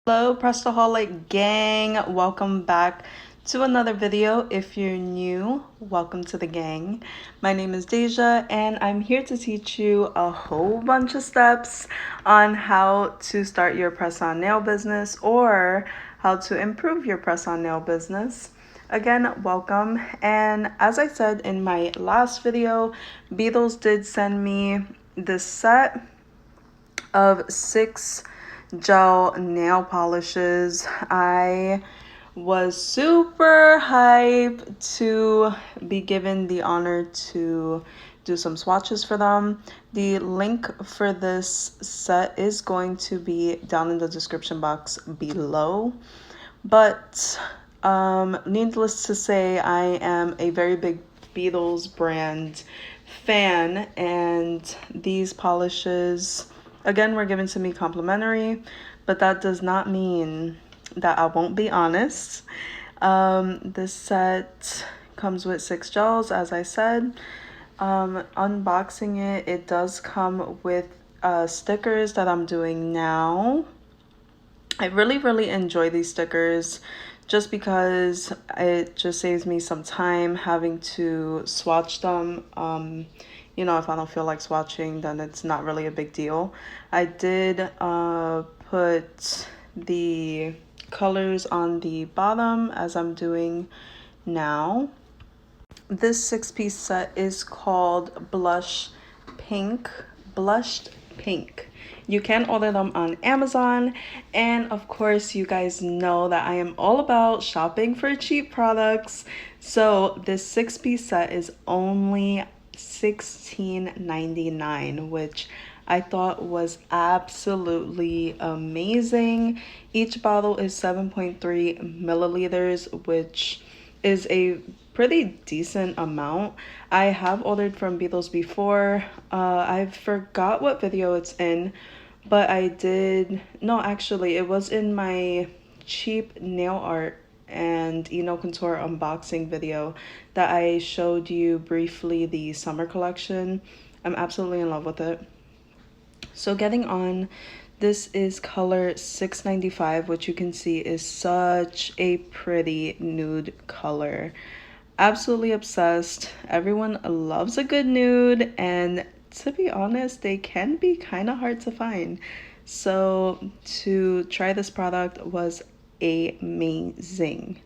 Hello Pressedaholic gang, welcome back to another video. If you're new, welcome to the gang. My name is Deja and I'm here to teach you a whole bunch of steps on how to start your press-on nail business or how to improve your press-on nail business. Again, welcome. And as I said in my last video, Beetles did send me this set of 6 gel nail polishes. I was super hyped to be given the honor to do some swatches for them. The link for this set is going to be down in the description box below. But needless to say, I am a very big Beetles brand fan, and these polishes again were given to me complimentary, but that does not mean that I won't be honest. This set comes with 6 gels, as I said. Unboxing it, it does come with stickers that I'm doing now. I really enjoy these stickers just because it just saves me some time having to swatch them. You know, if I don't feel like swatching, then it's not really a big deal. I did put the colors on the bottom as I'm doing now. This 6-piece set is called Blushed Pink. You can order them on Amazon, and of course you guys know that I am all about shopping for cheap products. So this 6-piece set is only $16.99, which I thought was absolutely amazing. Each bottle is 7.3 milliliters, which is a pretty decent amount. I have ordered from Beetles before. I forgot what video it's in, but I did, no, actually it was in my cheap nail art and contour unboxing video that I showed you briefly the summer collection. I'm absolutely in love with it. So getting on, this is color 695, which you can see is such a pretty nude color. Absolutely obsessed. Everyone loves a good nude, and to be honest, they can be kind of hard to find. So to try this product was amazing.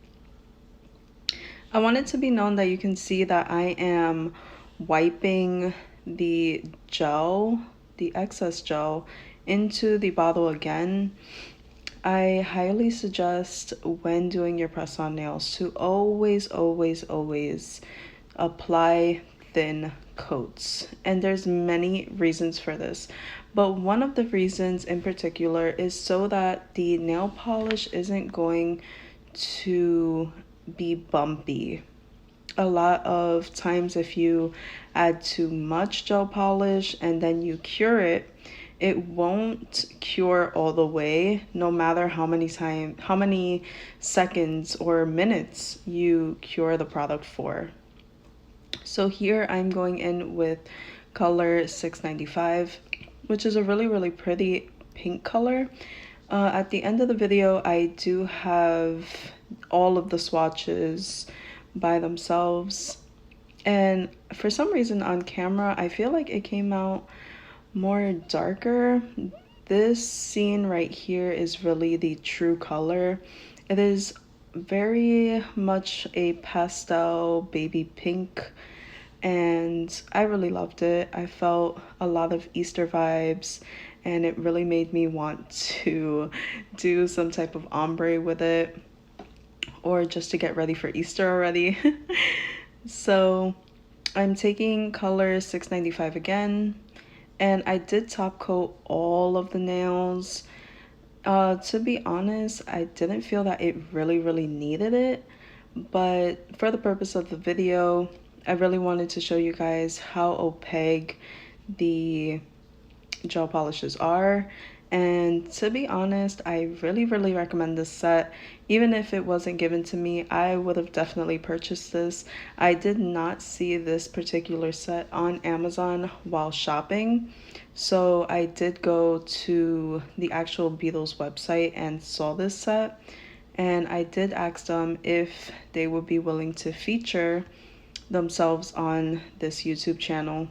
I want it to be known that you can see that I am wiping the gel, the excess gel, into the bottle again. I highly suggest when doing your press-on nails to always apply thin coats. And there's many reasons for this, but one of the reasons in particular is so that the nail polish isn't going to be bumpy. A lot of times if you add too much gel polish and then you cure it, it won't cure all the way, no matter how many seconds or minutes you cure the product for. So here I'm going in with color 695, which is a really pretty pink color. At the end of the video, I do have all of the swatches by themselves, and for some reason on camera I feel like it came out more darker. This scene right here is really the true color. It is very much a pastel baby pink, and I really loved it. I felt a lot of Easter vibes, and it really made me want to do some type of ombre with it, or just to get ready for Easter already. So I'm taking color 695 again, and I did top coat all of the nails. To be honest, I didn't feel that it really needed it, but for the purpose of the video, I really wanted to show you guys how opaque the gel polishes are, And to be honest, I really recommend this set. Even if it wasn't given to me, I would have definitely purchased this. I did not see this particular set on Amazon while shopping. So I did go to the actual Beetles website and saw this set. And I did ask them if they would be willing to feature themselves on this YouTube channel.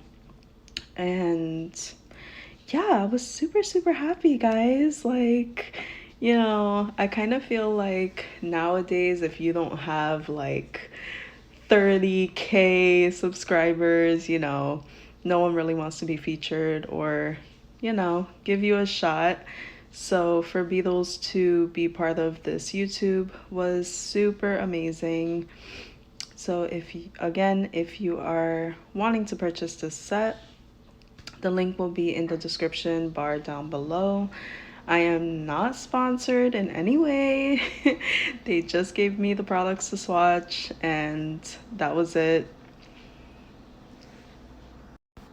And yeah, I was super happy, guys. Like, I kind of feel like nowadays, if you don't have like 30K subscribers, no one really wants to be featured or, give you a shot. So for Beatles to be part of this YouTube was super amazing. So if you are wanting to purchase this set, the link will be in the description bar down below. I am not sponsored in any way. They just gave me the products to swatch and that was it.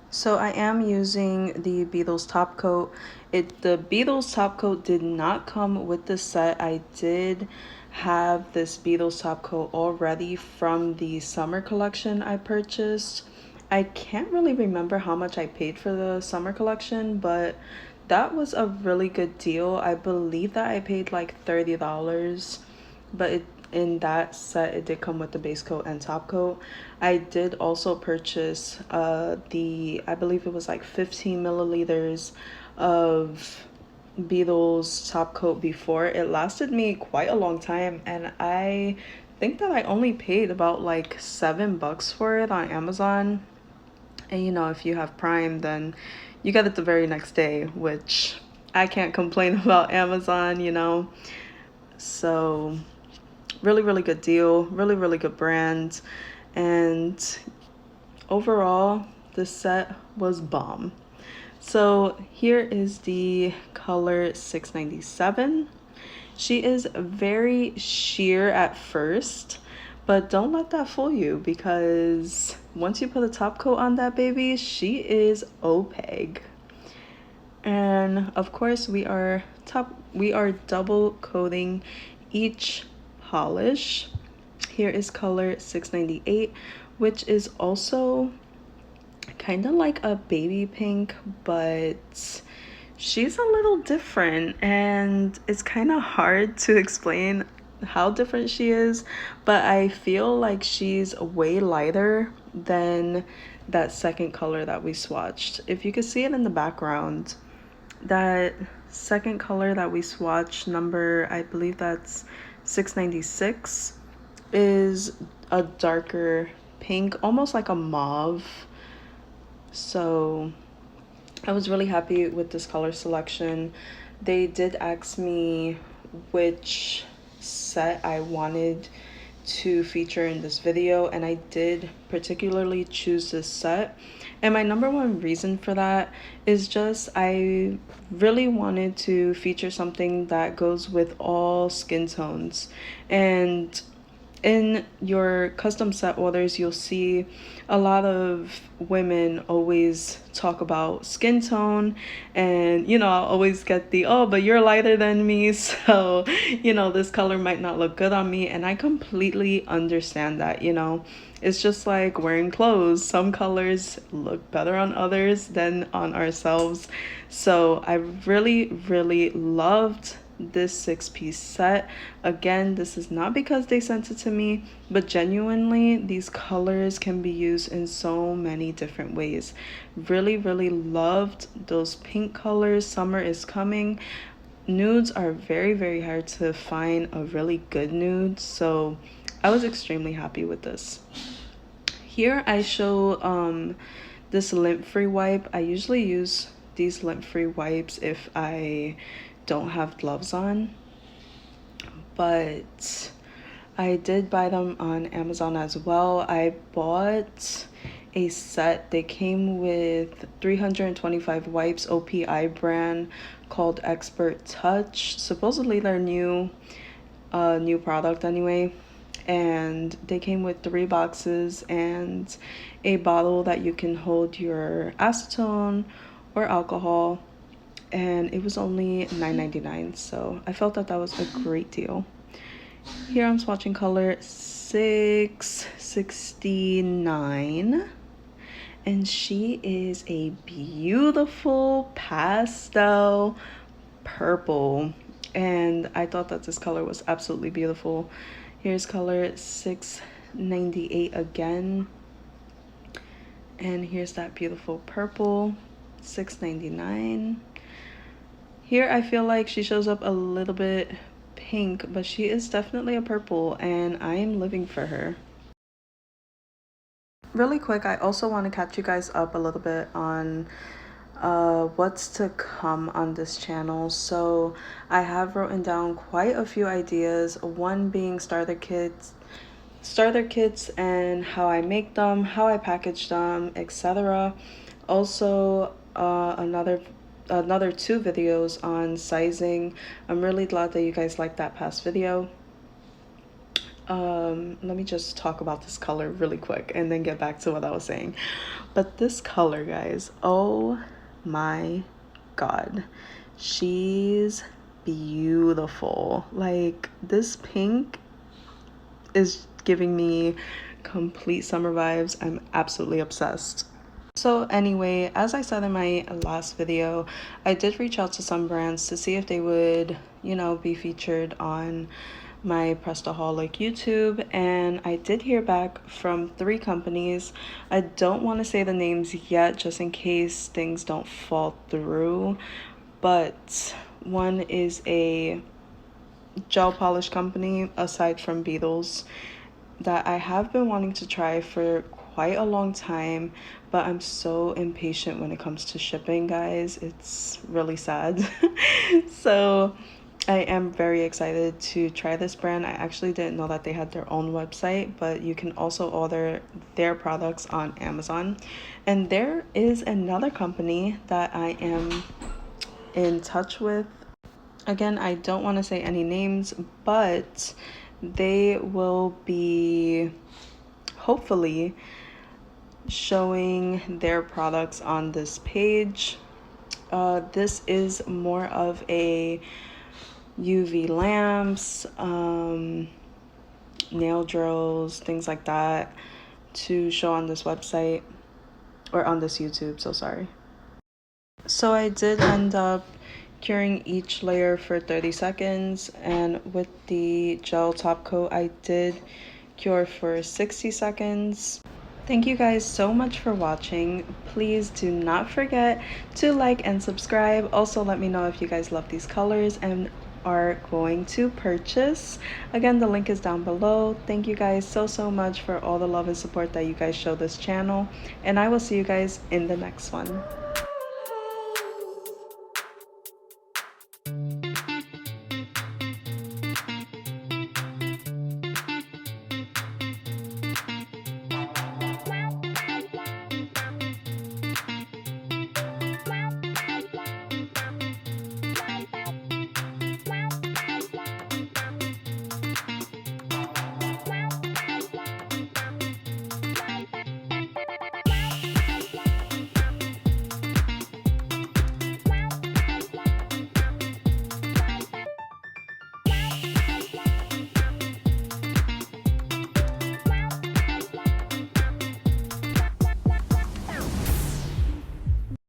So I am using the Beetles top coat. The Beetles top coat did not come with the set. I did have this Beetles top coat already from the summer collection I purchased. I can't really remember how much I paid for the summer collection, but that was a really good deal. I believe that I paid like $30, but in that set it did come with the base coat and top coat. I did also purchase I believe it was like 15 milliliters of Beetles top coat before. It lasted me quite a long time, and I think that I only paid about like $7 for it on Amazon. And if you have Prime, then you get it the very next day, which I can't complain about Amazon. So really good deal, really good brand. And overall, this set was bomb. So here is the color 697. She is very sheer at first, but don't let that fool you, because once you put a top coat on that baby, she is opaque. And of course we are double coating each polish. Here is color 698, which is also kind of like a baby pink, but she's a little different, and it's kind of hard to explain how different she is, but I feel like she's way lighter than that second color that we swatched. If you could see it in the background, that second color that we swatched, number, I believe that's 696, is a darker pink, almost like a mauve. So I was really happy with this color selection. They did ask me which set I wanted to feature in this video, and I did particularly choose this set. And my number one reason for that is just I really wanted to feature something that goes with all skin tones. And in your custom set orders, you'll see a lot of women always talk about skin tone, and I'll always get the, oh, but you're lighter than me, so this color might not look good on me. And I completely understand that. It's just like wearing clothes. Some colors look better on others than on ourselves. So I really loved this 6-piece set. Again, this is not because they sent it to me, but genuinely these colors can be used in so many different ways. Really loved those pink colors. Summer is coming. Nudes are very hard to find a really good nude, so I was extremely happy with this. Here I show this lint-free wipe. I usually use these lint-free wipes if I don't have gloves on, but I did buy them on Amazon as well. I bought a set. They came with 325 wipes, OPI brand, called Expert Touch. Supposedly they're new product anyway. And they came with 3 boxes and a bottle that you can hold your acetone or alcohol. and it was only $9.99, so I felt that that was a great deal. Here I'm swatching color 669, and she is a beautiful pastel purple, and I thought that this color was absolutely beautiful. Here's color 698 again, and here's that beautiful purple, 699. Here I feel like she shows up a little bit pink, but she is definitely a purple, and I am living for her. Really quick, I also want to catch you guys up a little bit on what's to come on this channel. So I have written down quite a few ideas, one being starter kits and how I make them, how I package them, etc. Also another 2 videos on sizing. I'm really glad that you guys liked that past video. Let me just talk about this color really quick and then get back to what I was saying. But this color, guys, oh my god, she's beautiful. Like, this pink is giving me complete summer vibes. I'm absolutely obsessed. So anyway, as I said in my last video, I did reach out to some brands to see if they would, you know, be featured on my Pressedaholic YouTube, and I did hear back from 3 companies. I don't want to say the names yet just in case things don't fall through, but one is a gel polish company aside from Beetles that I have been wanting to try for quite a long time, but I'm so impatient when it comes to shipping, guys. It's really sad. So I am very excited to try this brand. I actually didn't know that they had their own website, but you can also order their products on Amazon. And there is another company that I am in touch with. Again, I don't want to say any names, but they will be hopefully showing their products on this page. This is more of a UV lamps, nail drills, things like that to show on this website or on this YouTube, so sorry. So I did end up curing each layer for 30 seconds, and with the gel top coat I did cure for 60 seconds. Thank you guys so much for watching. Please do not forget to like and subscribe. Also, let me know if you guys love these colors and are going to purchase. Again, the link is down below. Thank you guys so much for all the love and support that you guys show this channel, and I will see you guys in the next one.